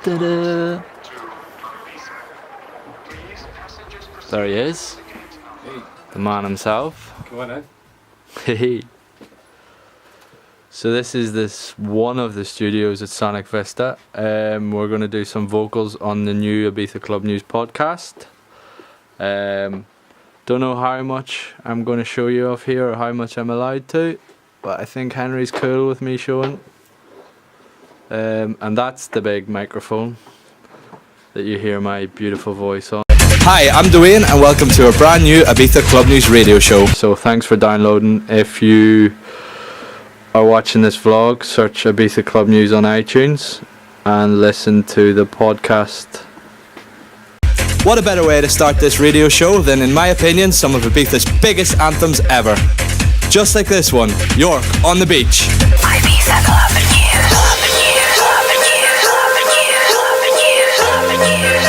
Da-da. There he is. Hey. The man himself. Go on then. Hey. So this is one of the studios at Sonic Vista. We're going to do some vocals on the new Ibiza Club News podcast. Don't know how much I'm going to show you off here or how much I'm allowed to, but I think Henry's cool with me showing. And that's the big microphone that you hear my beautiful voice on. Hi, I'm Dwayne and welcome to a brand new Ibiza Club News radio show. So thanks for downloading. If you are watching this vlog, search Ibiza Club News on iTunes and listen to the podcast. What a better way to start this radio show than, in my opinion, some of Ibiza's biggest anthems ever. Just like this one, York on the Beach. Ibiza Club News. Club News. Club News. Club News. Club News. Club News.